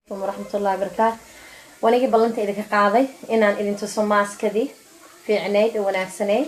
ورحمة الله وبركاته. ونيجي بلنت إذا كقاضي إن أنتو سماس كذي في عنايد وناكسنين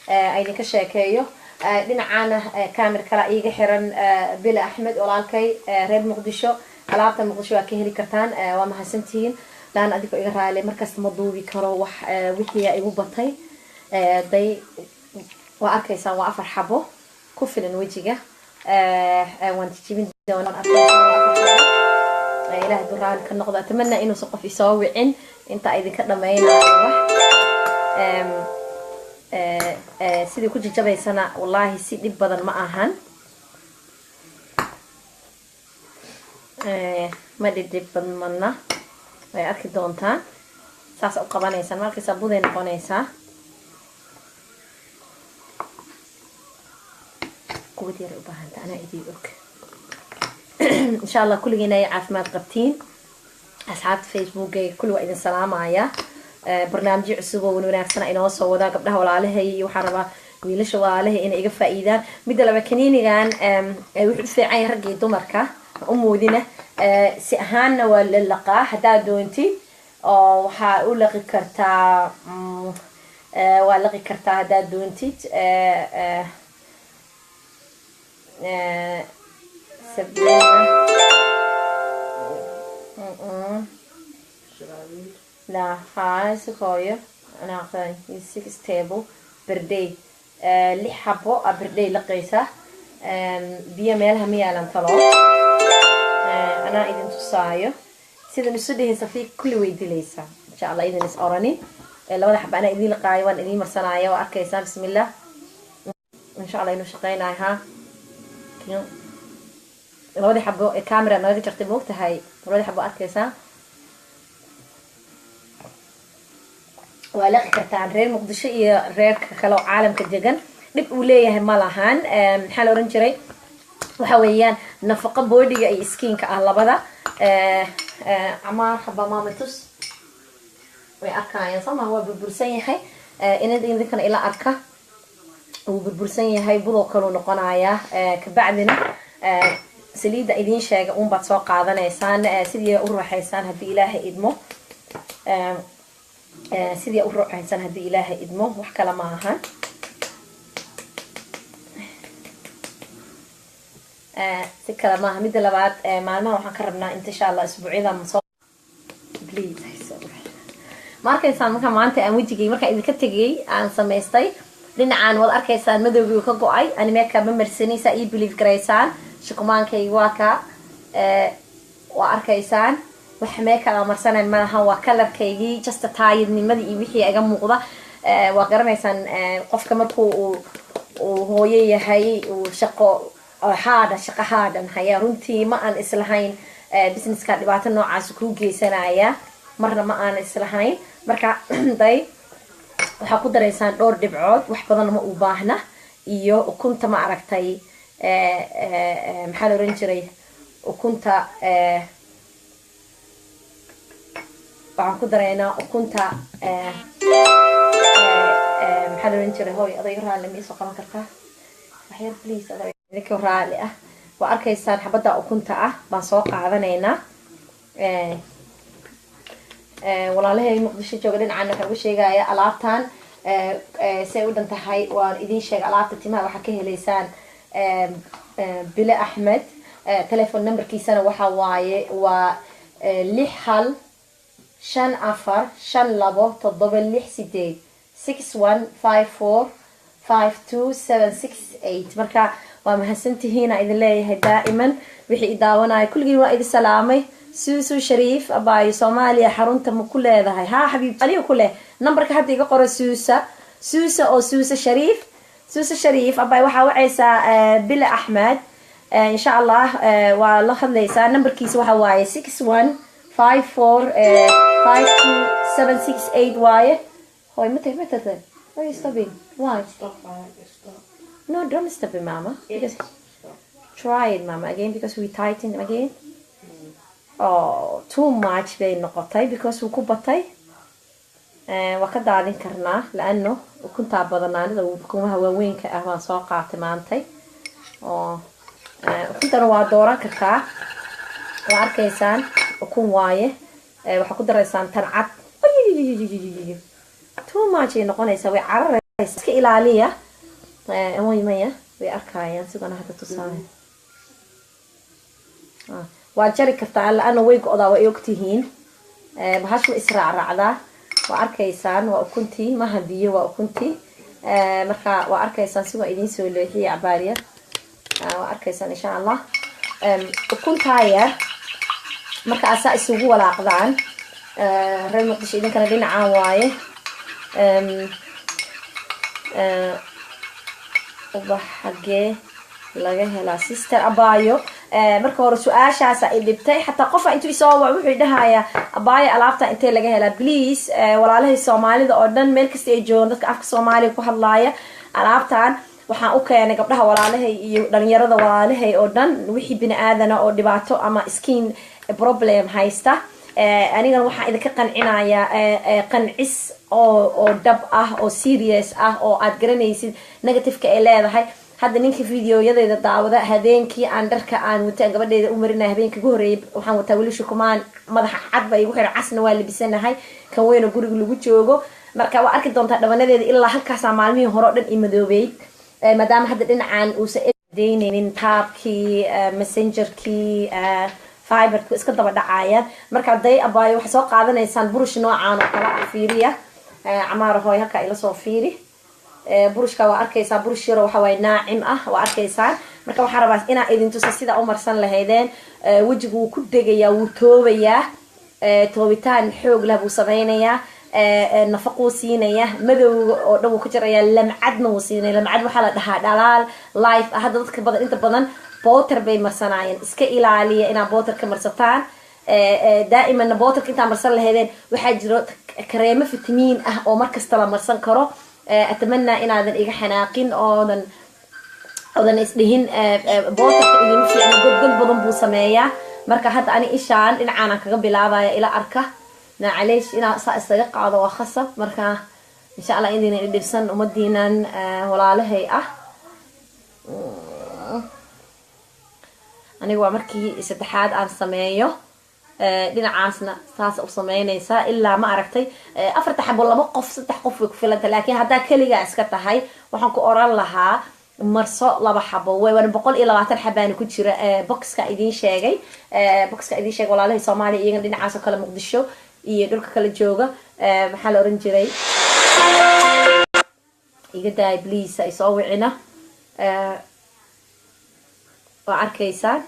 أيدي كشاكيو دين عنا كاميرا كلا إيجي حرن بلا أحمد ولالكي ريد مقدشو علابة مقدشو أكيهلي كرتان وما هسنتين لأن أديكو إيجي رالي مركز مضوبي كرو وحيا إيجو بطي دي وأركيسان وأفر حبو كفلن وجيجا وانت تجيبين دون إله درال كالنقضة. أتمنى إنه سقف يسوي عن أنت إذا كنا معنا سيدي كل جبهة سنة والله سيدي بدل ما أهان ما دي بدل منا أكيد دونتا ساس أقبانيسا ما كي سبودين قانيسا قوتي ربها أنا إيدي أوك إن شاء الله كل جينا عافمات قبتين أصحاب فيسبوك كل وقت السلام عليا برنامج عصوبة ونورسنا إنه صودا قبلها ولا عليه وحربا ويلش ولا عليه إن إجا فائدة بدل بكنيني كان في عين رجع دمركة أمودنا سهان واللقاء حتى دونتي وحقول لك كرتا ولا كرتا حتى دونتي سبلنا لا هاي سكوية أنا أخذ 6 تيبل بردي اللي حبوا بردي لقيسة بيا مالها ميالن طلاب أنا إذا تصايو سيدا نسودي هسه كل ويدي ليسا إن شاء الله إذا نسأرني لو ده حب أنا إذي لقاي وأنا إذي مرسنايا وأركيسة بسم الله إن شاء الله إنه شقينا ها كيو لو ده حبوا الكاميرا نادي ترتبوك تهاي لو ده حبوا أركيسة ولاقي كرتان رير مقدشة إيه رير كلو عالم كدجن دب وليه مالهان حال أورنجري وحويان نفقة بودي أي سكين كأهلا بدا عمار حبا مامتوس وأركا ينصم هو بالبرسين هاي إن ذكر إلى أركا وبالبرسين هاي بدو كانوا نقنايا كبعدنا سليدة إدين شيء بتسوق هذا نيسان سيدي أروح إنسان هدي إله إدمه سيدي أروح إنسان هدي إله إدمه وحكى لماها سكر لماها مدة لبعد معلومة وحنكربنا إن شاء الله أسبوعين من صوب بليز marka insan marka maanta aan wajigay marka idinka tagay aan sameystay dhinacaan wad arkaysaan madowgii ka go'ay ani meeka ma marsanaysa ii believe gareysaan shukumaankay waa ka waa arkaysaan wax meeka la marsanay malaha waa colorkaygii just taayidnimadii iyo wixii aga muuqda waa garanaysaan qofka markuu uu hooyo yahay uu shaqo shaqo haadan haya runtii ma aan islahayn businesska dhibaato noocaas ku geysanaya marna ma aan islahayn marka day waxa ku dareysaan dhowr dhibcood wax badan ma u baahna iyo ukunta ma aragtay maxaa la oran jiray ukunta waxaan ku dareynaa ukunta maxaa la oran jiray hooy aday raali ma isoo qaban kartaa waxyar please aday idinka raali ah waa arkaysaan xabada ukunta ah baan soo qaadanaynaa walaalahay muqdisho jooga dhinacana ka sheegaya alaabtan say u dhantahay waan idin sheeg alaabta timaha waxa ka heleysaan Bila Ahmed telephone numberkiisana waxa waaye waa 6 hal 5 4 5 2 7 marka waa mahadsantihiin idin leeyahay daa'iman wixii daawanay kulligiin waa idin salaamay سوسو شريف أباي صوماليا حرونت مكله هذا ها حبيب عليه كله نمبر كحد يقرأ سوسة أو سوسة شريف أباي وحوا عيسى بلا أحمد إن شاء الله والله خليس نمبر كيس وحواي 61 54 52768 واي هاي متى why are you stopping why no don't stop it mama because try it mama again because we tighten again oh too much bay noqotay because uu ku batay waa ka daadin karnaa laano ukunta badanaanida ukumaha waaweynka ah waan soo qaatay maantay oo ukunta waa dooran kartaa waa arkaysaan ukun waaye waxaa ku daraysaan tancad too much ay noqonaysaa way cararaysaa iska ilaaliya maya way arkayaan sidana hadda tusaale waa jari kartaa la-ana way go-daa way ogtihiin bahashu israacraacdaa waa arkaysaan waa ukuntii maha biyo waa ukuntii marka waa arkaysaan si waa idiin soo leexiya cabaariya waa arkaysaan insha allah ukuntaaya marka asaa isugu walaaqdaan reer muqdisho idinkana dhinacaan waaye ubax xagee laga helaa sister abaayo marka hore su-aashaasa i dhibtay xataa qofa intuu isoo wac wuxuu dhahayaa abaayo alaabta intee laga helaa please walaalahay soomaalida oo dhan meel kasta ay joogaan dadka afka soomaaliya ku hadlaaya alaabtan waxaan u keenay gabdhaha walaalahay iyo dhalinyarada walaalahay oo dhan wixii bini aadana oo dhibaato ama skin problem haysta anigana waxaan idinka qancinayaa qancis oo dhab ah oo serious ah oo aad garanaysid negativeka ay leedahay hadda ninka videoyadeeda daawada habeenkii aan dharka aan wata gabadheeda u marinaya habeenkii ugu horeeyay waxaan wataa weli shukumaan madaxa cad ba igu xiran casna waa labisanahay kan weyn oo guriga lagu joogo marka waa arki doontaa dhawanadeeda ilaa halkaasaa maalmihii hore o dhan i madoobeyd maadaama hadda dhinacaan uusan edaynaynin taabkii messengerkii fiberku iska daba dhacayaan marka day abaayo waxay soo qaadanaysaan burush noocaan oo kala ah fiiriya camaara hooy halkaa ila soo fiiri burushka waa arkaysaa burush yaro waxa waaye naacim ah waa arkaysaan marka waxaa rabaa inaa idin tusa sidaa u marsan lahaydeen wejigu wuu ku degayaa wuu toobayaa toobitaan xoog lah buu sameynayaa nafaquu siinaya madowga oo dhan wuu ka jarayaa lamcadna wuu siinaya lamcad waxaa la dhahaa dhalaal life ah hadda dadka badan inta badan booter bay marsanaayeen iska ilaaliya inaad booterka marsataan daa'imanna booterka intaa marsan lahaydeen waxaa jiro kareemo fitamiin ah oo markasta la marsan karo atamanaa inaadan iga xanaaqin oodan isdhihin booterka idin fiicna godgod badan buu sameeyaa marka hadda ani ishaan dhinacaan kaga bilaabaya ila arka macaleesh inaa saa isaga qaado waa khasab marka insha allah idin dhibsan umadiinan walaalahay ah aniga waa markii saddexaad aan sameeyo dhinacaasna saas u sameynaysaa ilaa ma aragtay afarta xabo laba qof saddex qof way ku filanta laakiin haddaa keligaa iska tahay waxaan ku oran lahaa marso laba xabo waan 120 xabaana ku jira boxka idiin sheegay walaalahay Soomaaliya iyagana dhinacaas oo kale Muqdisho iyo dhulka kala jooga maxaa la oran jiray iga daay please ay soo wicina waa arkaysaan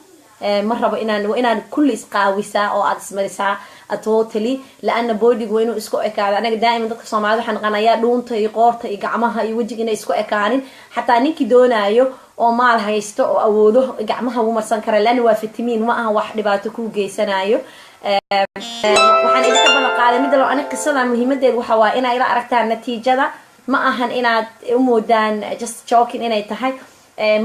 ma rabo inaan kulli isqaawisaa oo aad ismarisaa totally laana bodygu inuu isku ekaado anaga daaima dadka Soomaalida waxaan qanayaa dhuunta iyo qoorta iyo gacmaha iyo wajiga inay isku ekaanin xataa ninkii doonaayo oo maal haysto oo awoodo gacmaha uu marsan kara laana waa fitamiin ma aha wax dhibaato ku geysanayo waxaan idinka balan qaaday mid loo aniga qisada muhiimadeedu waxa waa inay ila aragtaan natiijada ma ahan inaad u moodaan just joking inay tahay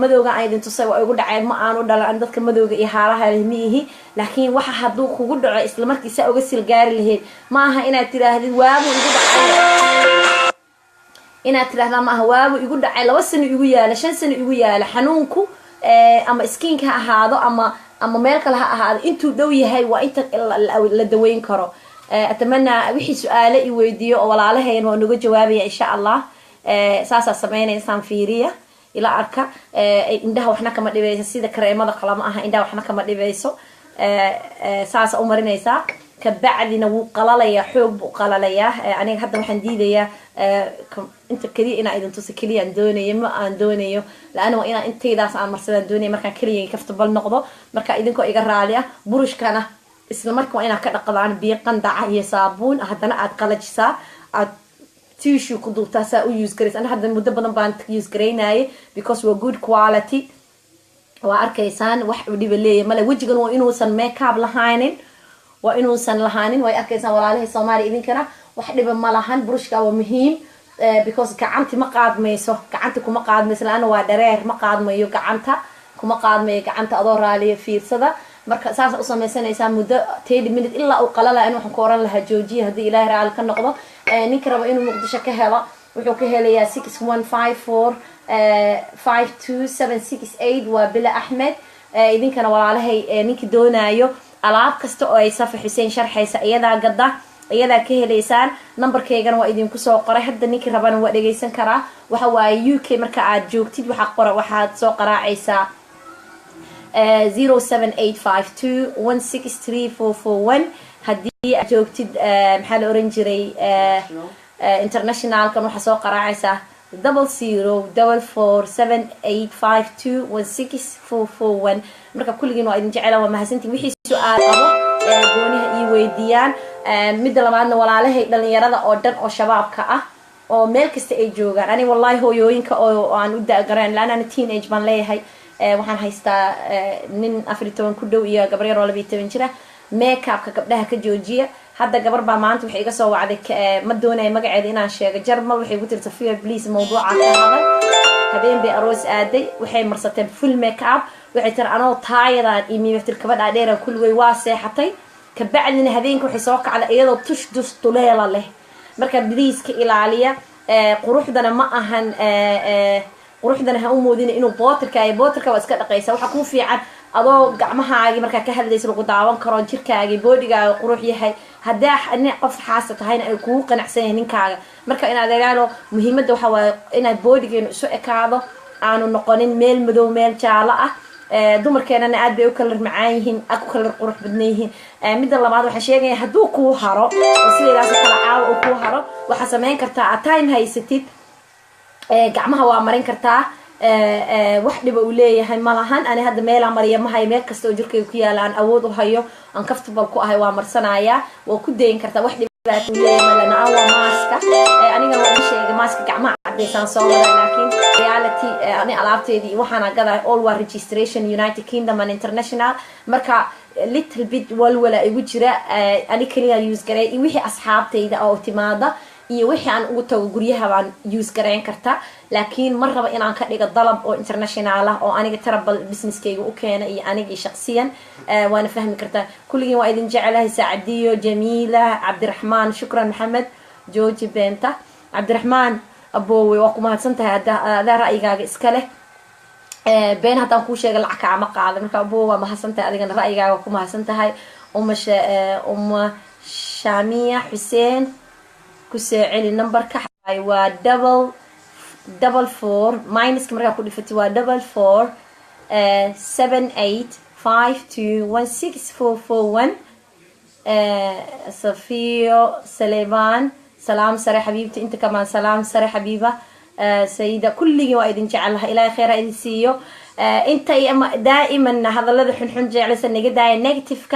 madowga ay idin tusay waa ugu dhacay ma aanu dhalan dadka madowga iyo haalaha lehmihi laakiin waxa haduu kugu dhaco isla markiisa uga silgaari lahayd ma aha inaad tiraahdid waabu igu dhacay inaad tiraahdaa ma aha waabu igu dhacay 2 sano igu yaala 5 sano igu yaala xanuunku ama skinka ahaado ama meel kale ha ahaado intuu dhow yahay waa inta la daweyn karo atamana wixii su'aalo i weydiyo oo walaalaheen waa naga jawaabaya insha Allah saasa sameeynaysan fiiriya ila arka indhaha waxna kama dhibayso sida kareemada qalama aha indhaha waxna kama dhibayso saasa u marinaysa ka bacdina wuu qalalaya xoog buu qalalaya aniga hadda waxaan diidayaa inta kaliya ina idin tuso kaliya aan doonayo ma aan doonayo laana waa ina intaydaas aan marsadaan doonayo markaan kaliya kaftabal noqdo marka idinkoo iga raali ah burushkana isla markaa ina ka dhaqdaan biyo qandaca iyo saabuun haddana aad qalajisaa aad tissue ku duubtaa saa u use garaysa ana hadda muddo badan baan use garaynayay because waa good quality waa arkaysaan wax u dhiba leeyahay male wajigan waa inuusan makeup lahaanin waa inuusan lahaanin way arkaysaan walaalahay Soomaaliya idinkana wax dhiba ma lahan burushka waa muhiim because gacanta ma qaadmayso gacanta kuma qaadmayso laana waa dareer ma qaadmayo gacanta kuma qaadmayo gacanta adoo raaliya fiirsada marka saas u sameeysanaysaa muddo 10 minutes ilaa uu qalala in waxaan ku oran lahaa joojiye hadii Ilaahay raali ka noqdo ninka raba inuu Muqdisho ka helo wuxuu ka helayaa 6154 52768 waa Bila Ahmed idinkana walaalahay ninka doonayo alaab kasta oo ay Safa Xuseen sharxaysa iyadaa gada iyadaa ka heleysaan numberkeygana waa idinku soo qoray hadda ninkii rabana waa dhageysan karaa waxa waaye UK marka aad joogtid waxaad soo qaraacaysaa 07852163441 haddii aad joogtid maxaa la oran jiray internationalkan waxaa soo qaraacaysaa 00447852164441 marka kulligiin waa idin jecela waa mahadsantiin wixii su'aal qabo gooniha ii weydiiyaan midda labaadna walaalahay dhalinyarada oo dhan oo shabaabka ah oo meel kasta ay joogaan ani wallahi hooyooyinka oo aan u daagaran laan ana teenage baan leeyahay waxaan haystaa nin 14 ku dhow iyo gabar yar oo 12 jira makeup-ka gabdhaha ka joojiya hadda gabar baa maanta waxay iga soo wacday ma doonayo magaceeda inaan sheego jarmal waxay ku tiri Safia please mawduuca ka hadal habeen bay aroos aaday waxay marsateen full makeup waxay tir anoo taayadaan imi tir kabadha dheer kulligay waa seexatay ka bacdina habeenka waxay soo kacday iyadoo tush dus tuleela leh marka biliiska ilaaliya quruxdana ma ahan quruxdana ha u moodina inuu bootirka waa iska dhaqaysa waxa ku fiican adoo gacmahaaga marka ka hadlayso lagu daawan karo jirkaaga bodigaaga qurux yahay hadaa qof xaas tahayna ay kugu qanacsan yahay ninkaaga marka inaad ilaalo muhiimada waxa waa inaad bodigeenu isu ekaado aanu noqonin meel madow meel jaalo ah dumarkeenana aad bay u kala macaan yihiin aad ku kala qurux badan yihiin midda labaad waxaan sheegayaa hadduu kuu haro oo sidaas kala caaw oo kuu haro waxa sameyn kartaa at time haysatid gacmaha waa marin kartaa wax dhiba u leeyahay malahan ani hadda meel aan mariyo ma hayo meel kasta oo jirkayga ku yaala aan awood u hayo aan comfortable ku ahay waa marsanayaa waa ku dayin kartaa wax dhiba u leeyahay malana aan waa maaska aniga waan sheegay maaska gacmaha cadeysaan soo wada laakiin reality ani alaabteedii waxaan gadaa all war registration United Kingdom and international marka little bit walwala igu jira ani kaliya use garay wixii asxaabteyda oo timaada iyo wixii aan ugu tago guryaha baan use gareyn kartaa laakiin mar raba inaan ka dhigo dalab oo international ah oo aniga tarabal businesskayga u keena iyo aniga shakhsiyan waana fahmi kartaa kulligiin waa idin jecelahay Saacadiyo Jamiila Cabdiraxmaan shukran Maxamed Jooji Beenta Cabdiraxmaan aboowe waa ku mahadsantahay adaa ra'yigaaga iska leh been haddaan kuu sheega lacag kacama qaada marka aboowe waa mahadsantahay adigana ra'yigaaga waa ku mahadsantahay uma Shaamiya Xuseen كسعلي نمبر كحاي و double four minus كمرة كل فتي و double four 7852164441 صفيو سليمان سلام سري حبيبتي انت كمان سلام سري حبيبة سيدة كل يوم جعلها إلى خير إذا سيو انت دائما هذا الذي حنحن جعل سنة جدا نيجاتيف ك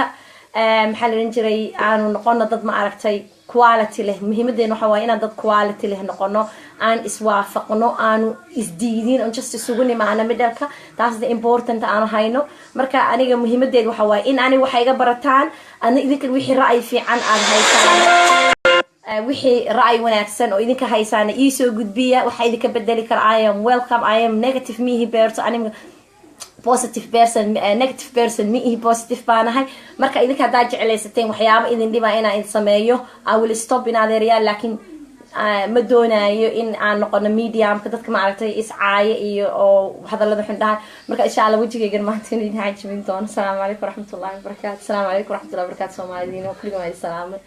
محل رنجري أنا نقولنا ضد ما أركتي quality له muhiimadeena waxa waa inaan dad quality leh noqono aan iswaafaqno aanu isdiidin on just suguni maana midalka taas the important aan hayno marka aniga muhiimadeed waxa waa in ani waxa iga barataan aan idinka wixii ra'ay fiican aad haysaan wixii ra'ay wanaagsan oo idinka haysaan ii soo gudbiya waxa idinka bedeli kara I am welcome I am negative me person aniga positive person negative person me positive baanahay marka idinka hadaa jeclaysateen waxyaabo idin dhiba inaan idin sameeyo I will stop in other real laakiin ma doonayo in aan noqono medium ka dadka ma aragtay iscaaye iyo oo hadalada xun dhahay marka insha Allah wajigayga maanta inaan hajmin doono. Assalaamu alaykum waraxmatullaahi wabarakaatuh. Assalaamu alaykum waraxmatullaahi wabarakaatuh. Soomaaliyiin oo kulligood ay salaamay.